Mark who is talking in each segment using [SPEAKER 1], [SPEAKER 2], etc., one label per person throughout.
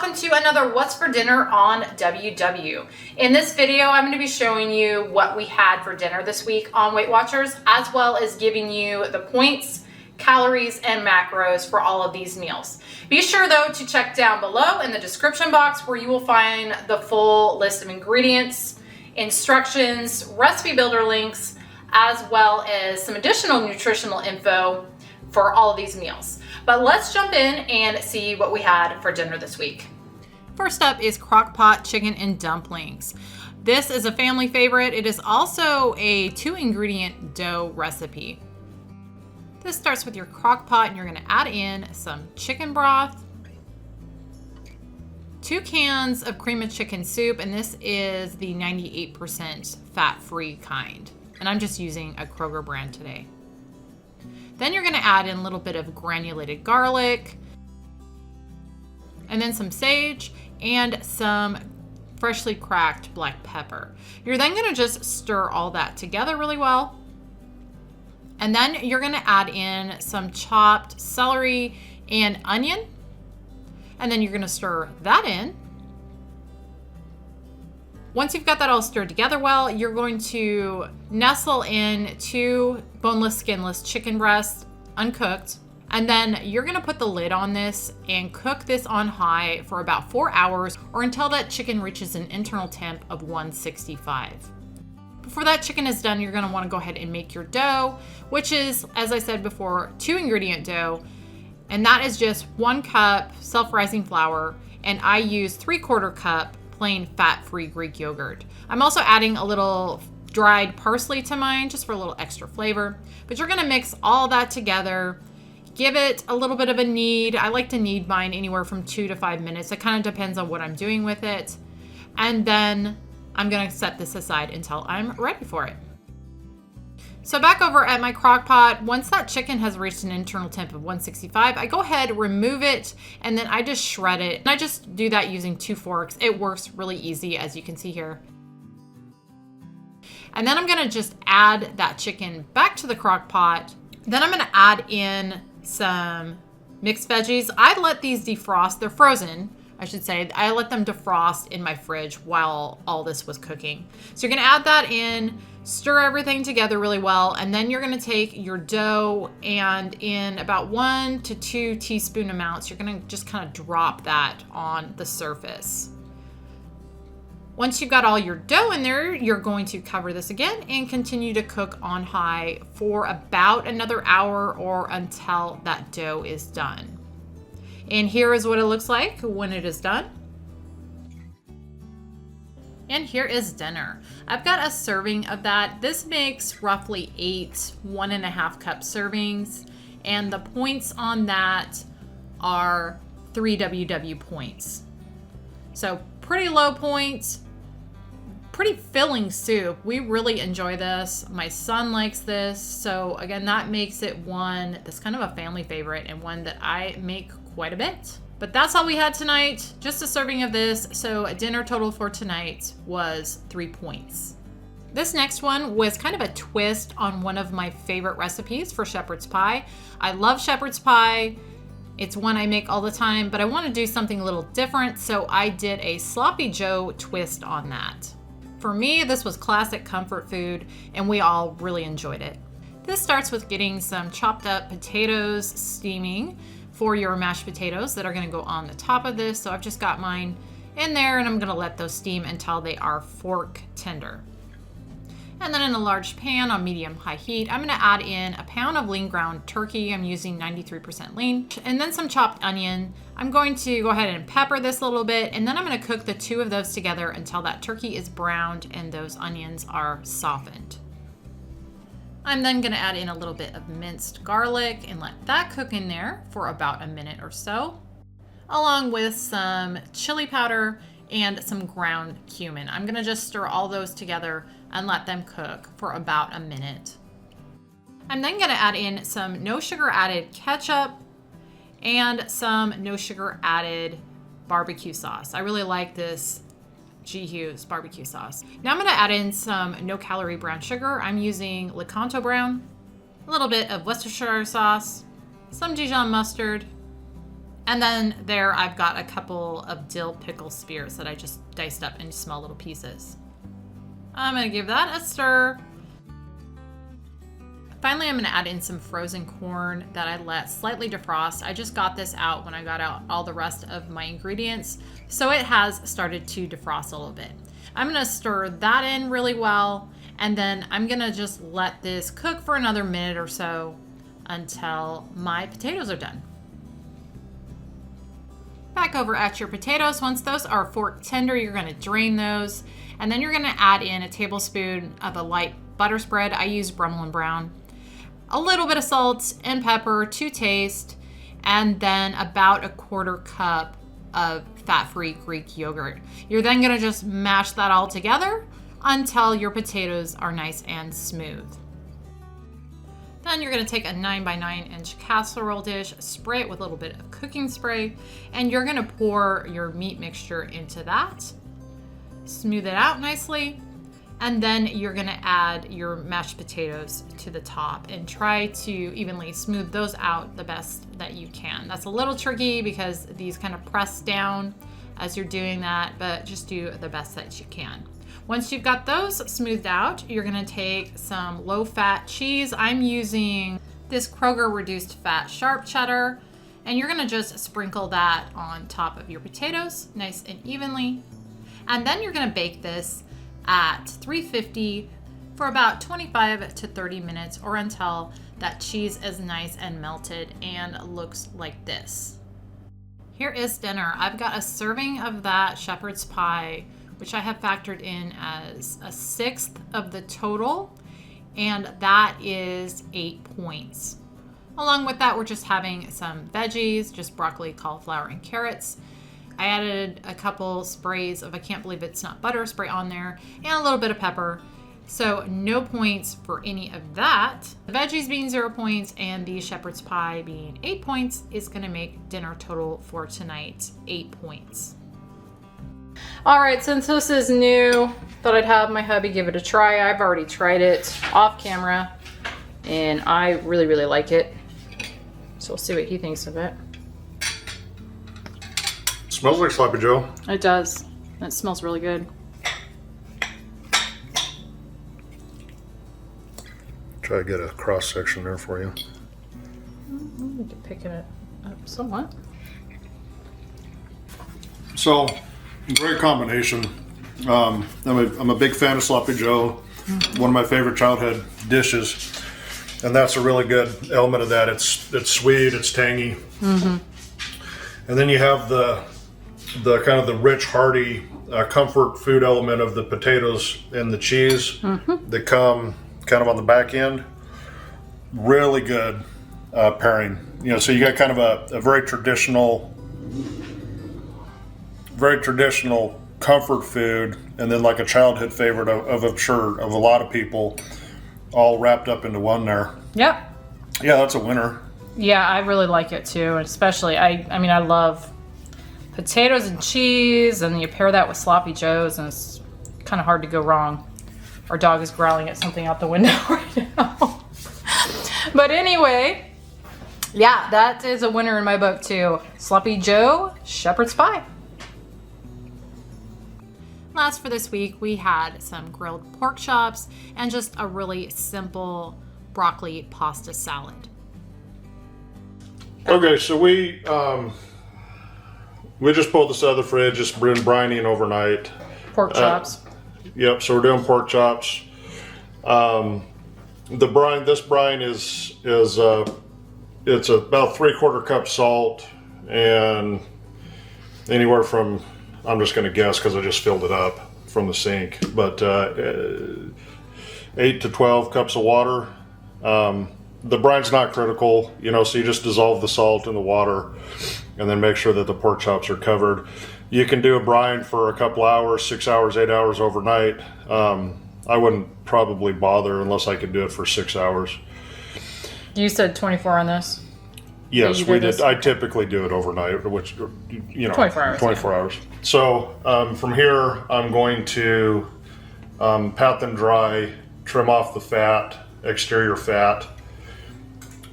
[SPEAKER 1] welcome to another What's for Dinner on WW. In this video, I'm going to be showing you what we had for dinner this week on Weight Watchers, as well as giving you the points, calories, and macros for all of these meals. Be sure though to check down below in the description box where you will find the full list of ingredients, instructions, recipe builder links, as well as some additional nutritional info for all of these meals. But let's jump in and see what we had for dinner this week.
[SPEAKER 2] First up is crock pot chicken and dumplings. This is a family favorite. It is also a 2-ingredient dough recipe. This starts with your crock pot, and you're going to add in some chicken broth, 2 cans of cream of chicken soup, and this is the 98% fat-free kind. And I'm just using a Kroger brand today. Then you're going to add in a little bit of granulated garlic, and then some sage and some freshly cracked black pepper. You're then going to just stir all that together really well. And then you're going to add in some chopped celery and onion. And then you're going to stir that in. Once you've got that all stirred together well, you're going to nestle in 2 boneless, skinless chicken breasts, uncooked. And then you're gonna put the lid on this and cook this on high for about 4 hours or until that chicken reaches an internal temp of 165. Before that chicken is done, you're gonna wanna go ahead and make your dough, which is, as I said before, 2-ingredient dough. And that is just 1 cup self-rising flour, and I use 3/4 cup plain fat-free Greek yogurt. I'm also adding a little dried parsley to mine just for a little extra flavor. But you're gonna mix all that together, give it a little bit of a knead. I like to knead mine anywhere from 2 to 5 minutes. It kind of depends on what I'm doing with it. And then I'm gonna set this aside until I'm ready for it. So back over at my crock pot, once that chicken has reached an internal temp of 165, I go ahead, remove it, and then I just shred it. And I just do that using 2 forks. It works really easy, as you can see here. And then I'm gonna just add that chicken back to the crock pot. Then I'm gonna add in some mixed veggies. I let these defrost. They're frozen, I should say. I let them defrost in my fridge while all this was cooking. So you're gonna add that in, stir everything together really well, and then you're gonna take your dough and in about 1 to 2 teaspoon amounts, you're gonna just kind of drop that on the surface. Once you've got all your dough in there, you're going to cover this again and continue to cook on high for about another hour or until that dough is done. And here is what it looks like when it is done. And here is dinner. I've got a serving of that. This makes roughly 8 1.5 cup servings. And the points on that are 3 WW points. So pretty low points, pretty filling soup. We really enjoy this. My son likes this. So again, that makes it one that's kind of a family favorite and one that I make quite a bit. But that's all we had tonight, just a serving of this. So a dinner total for tonight was 3 points. This next one was kind of a twist on one of my favorite recipes for shepherd's pie. I love shepherd's pie. It's one I make all the time, but I want to do something a little different. So I did a sloppy joe twist on that. For me, this was classic comfort food and we all really enjoyed it. This starts with getting some chopped up potatoes steaming for your mashed potatoes that are going to go on the top of this. So I've just got mine in there and I'm going to let those steam until they are fork tender. And then in a large pan on medium-high heat, I'm going to add in a pound of lean ground turkey. I'm using 93% lean. And then some chopped onion. I'm going to go ahead and pepper this a little bit, and then I'm going to cook the 2 of those together until that turkey is browned and those onions are softened. I'm then going to add in a little bit of minced garlic and let that cook in there for about a minute or so, along with some chili powder and some ground cumin. I'm going to just stir all those together and let them cook for about a minute. I'm then going to add in some no sugar added ketchup and some no sugar added barbecue sauce. I really like this G. Hughes barbecue sauce. Now I'm going to add in some no calorie brown sugar. I'm using Lecanto brown, a little bit of Worcestershire sauce, some Dijon mustard, And then there I've got a couple of dill pickle spears that I just diced up into small little pieces. I'm gonna give that a stir. Finally, I'm gonna add in some frozen corn that I let slightly defrost. I just got this out when I got out all the rest of my ingredients, so it has started to defrost a little bit. I'm gonna stir that in really well, and then I'm gonna just let this cook for another minute or so until my potatoes are done. Back over at your potatoes, once those are fork tender, you're gonna drain those, and then you're gonna add in a tablespoon of a light butter spread. I use Brummel and Brown. A little bit of salt and pepper to taste, and then about a 1/4 cup of fat-free Greek yogurt. You're then gonna just mash that all together until your potatoes are nice and smooth. Then you're gonna take a 9x9-inch casserole dish, spray it with a little bit of cooking spray, and you're gonna pour your meat mixture into that. Smooth it out nicely, and then you're gonna add your mashed potatoes to the top and try to evenly smooth those out the best that you can. That's a little tricky because these kind of press down as you're doing that, but just do the best that you can. Once you've got those smoothed out, you're gonna take some low-fat cheese. I'm using this Kroger reduced fat sharp cheddar, and you're gonna just sprinkle that on top of your potatoes nice and evenly. And then you're gonna bake this at 350 for about 25 to 30 minutes, or until that cheese is nice and melted and looks like this. Here is dinner. I've got a serving of that shepherd's pie, which I have factored in as a 1/6 of the total, and that is 8 points. Along with that, we're just having some veggies, just broccoli, cauliflower, and carrots. I added a couple sprays of I can't believe it's not butter spray on there, and a little bit of pepper. So no points for any of that. The veggies being 0 points and the shepherd's pie being 8 points is gonna make dinner total for tonight 8 points. All right, since this is new, thought I'd have my hubby give it a try. I've already tried it off camera, and I really, really like it. So we'll see what he thinks of it.
[SPEAKER 3] Smells like Sloppy Joe.
[SPEAKER 2] It does. It smells really good.
[SPEAKER 3] Try to get a cross section there for you.
[SPEAKER 2] I'm picking it up somewhat.
[SPEAKER 3] So, great combination. I'm a big fan of Sloppy Joe. One of my favorite childhood dishes, and that's a really good element of that. It's sweet, it's tangy, and then you have the kind of the rich, hearty comfort food element of the potatoes and the cheese that come kind of on the back end. Really good pairing. You know, so you got kind of a very traditional comfort food, and then like a childhood favorite of I'm sure of a lot of people, all wrapped up into one there.
[SPEAKER 2] Yep.
[SPEAKER 3] Yeah, that's a winner.
[SPEAKER 2] Yeah, I really like it too, and especially I mean I love potatoes and cheese, and you pair that with Sloppy Joes, and it's kind of hard to go wrong. Our dog is growling at something out the window right now. But anyway, yeah, that is a winner in my book too. Sloppy Joe shepherd's pie. Last for this week, we had some grilled pork chops and just a really simple broccoli pasta salad.
[SPEAKER 3] Okay, so we just pulled this out of the fridge, just been brining overnight.
[SPEAKER 2] Pork chops.
[SPEAKER 3] Yep, so we're doing pork chops. This brine is it's about 3/4 cup salt and anywhere from, I'm just going to guess because I just filled it up from the sink, but 8 to 12 cups of water. The brine's not critical, you know, so you just dissolve the salt in the water and then make sure that the pork chops are covered. You can do a brine for a couple hours, 6 hours, 8 hours overnight. I wouldn't probably bother unless I could do it for 6 hours.
[SPEAKER 2] You said 24 on this?
[SPEAKER 3] Yes, we did. I typically do it overnight, which, you know,
[SPEAKER 2] 24 hours.
[SPEAKER 3] 24 hours. So from here, I'm going to pat them dry, trim off the fat, exterior fat,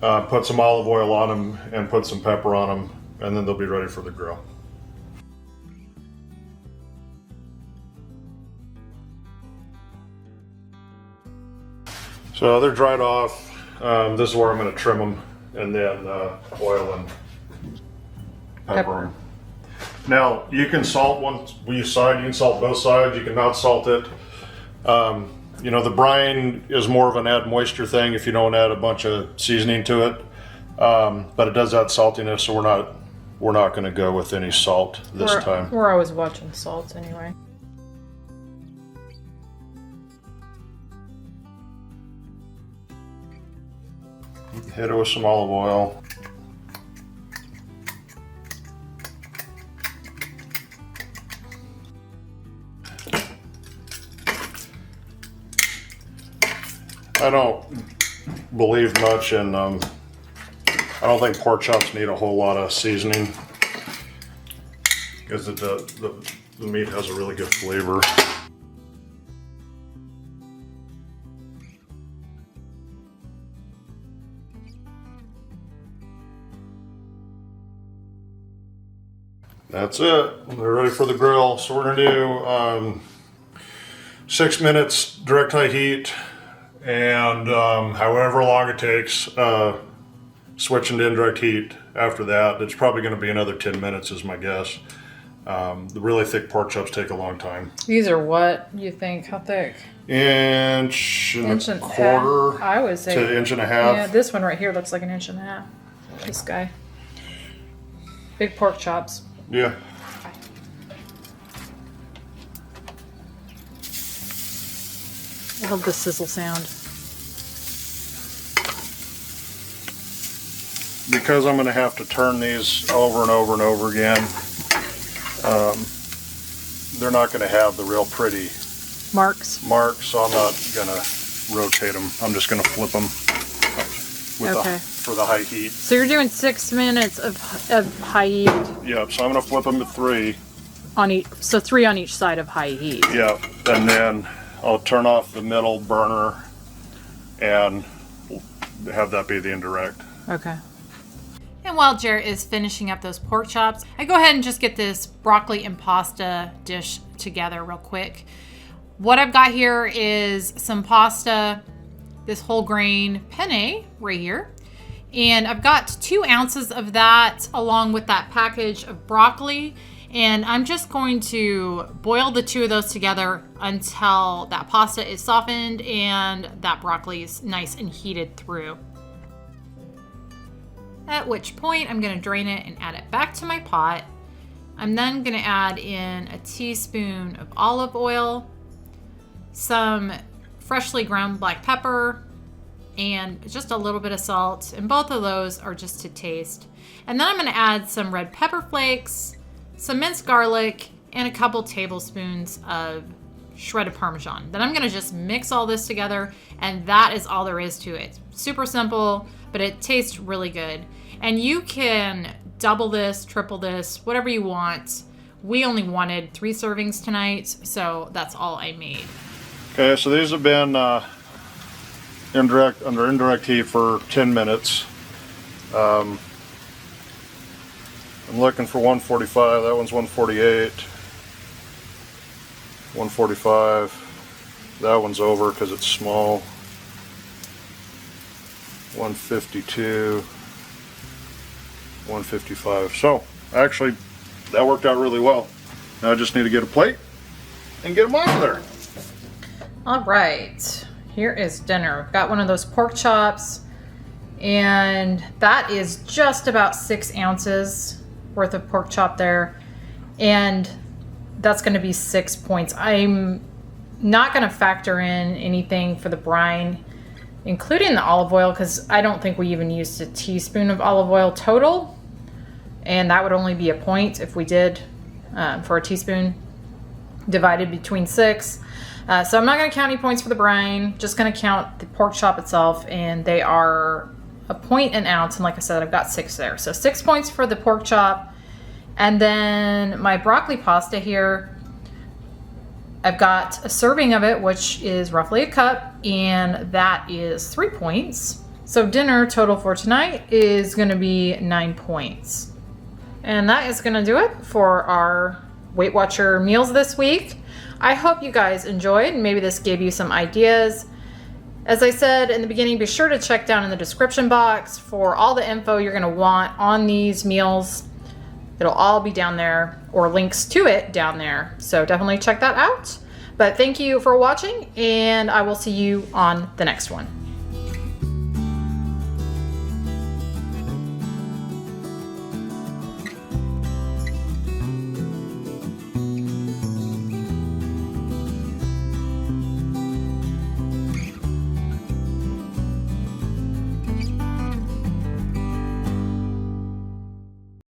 [SPEAKER 3] put some olive oil on them, and put some pepper on them, and then they'll be ready for the grill. So they're dried off. This is where I'm going to trim them, and then oil and pepper them. Now you can salt one side, you can salt both sides, you can not salt it. You know, the brine is more of an add moisture thing if you don't add a bunch of seasoning to it, but it does add saltiness, so we're not going to go with any salt this time.
[SPEAKER 2] We're always watching salts anyway.
[SPEAKER 3] Hit it with some olive oil. I don't believe much in, I don't think pork chops need a whole lot of seasoning because the meat has a really good flavor. That's it. They're ready for the grill. So we're gonna do 6 minutes direct high heat, and however long it takes, switching to indirect heat after that. It's probably going to be another 10 minutes is my guess. The really thick pork chops take a long time.
[SPEAKER 2] These are what you think? How thick?
[SPEAKER 3] Inch and a quarter.
[SPEAKER 2] Half. I would say
[SPEAKER 3] to inch and a half.
[SPEAKER 2] Yeah, this one right here looks like an inch and a half. This guy. Big pork chops.
[SPEAKER 3] Yeah.
[SPEAKER 2] I love the sizzle sound.
[SPEAKER 3] Because I'm going to have to turn these over and over and over again, they're not going to have the real pretty
[SPEAKER 2] marks,
[SPEAKER 3] so I'm not going to rotate them. I'm just going to flip them with for the high heat.
[SPEAKER 2] So you're doing 6 minutes of high heat?
[SPEAKER 3] Yep, so I'm going to flip them to 3.
[SPEAKER 2] On each, so 3 on each side of high heat?
[SPEAKER 3] Yep, and then I'll turn off the middle burner and have that be the indirect.
[SPEAKER 2] Okay. And while Jarrett is finishing up those pork chops, I go ahead and just get this broccoli and pasta dish together real quick. What I've got here is some pasta, this whole grain penne right here. And I've got 2 ounces of that along with that package of broccoli. And I'm just going to boil the 2 of those together until that pasta is softened and that broccoli is nice and heated through. At which point I'm going to drain it and add it back to my pot. I'm then going to add in a teaspoon of olive oil, some freshly ground black pepper, and just a little bit of salt. And both of those are just to taste. And then I'm going to add some red pepper flakes, some minced garlic, and a couple tablespoons of shredded Parmesan. Then I'm going to just mix all this together, and that is all there is to it. Super simple, but it tastes really good. And you can double this, triple this, whatever you want. We only wanted 3 servings tonight, so that's all I made.
[SPEAKER 3] Okay, so these have been under indirect heat for 10 minutes. I'm looking for 145. That one's 148. 145. That one's over because it's small. 152. 155. So actually that worked out really well. Now I just need to get a plate and get them off of there.
[SPEAKER 2] All right, here is dinner. I've got one of those pork chops, and that is just about 6 ounces worth of pork chop there, and that's going to be 6 points. I'm not going to factor in anything for the brine, including the olive oil, because I don't think we even used a teaspoon of olive oil total, and that would only be a point if we did for a teaspoon divided between 6. So I'm not going to count any points for the brine, just going to count the pork chop itself, and they are a point an ounce, and like I said, I've got 6 there. So 6 points for the pork chop. And then my broccoli pasta here, I've got a serving of it, which is roughly a cup, and that is 3 points. So dinner total for tonight is going to be 9 points.
[SPEAKER 1] And that is gonna do it for our Weight Watcher meals this week. I hope you guys enjoyed, and maybe this gave you some ideas. As I said in the beginning, be sure to check down in the description box for all the info you're gonna want on these meals. It'll all be down there, or links to it down there. So definitely check that out. But thank you for watching, and I will see you on the next one.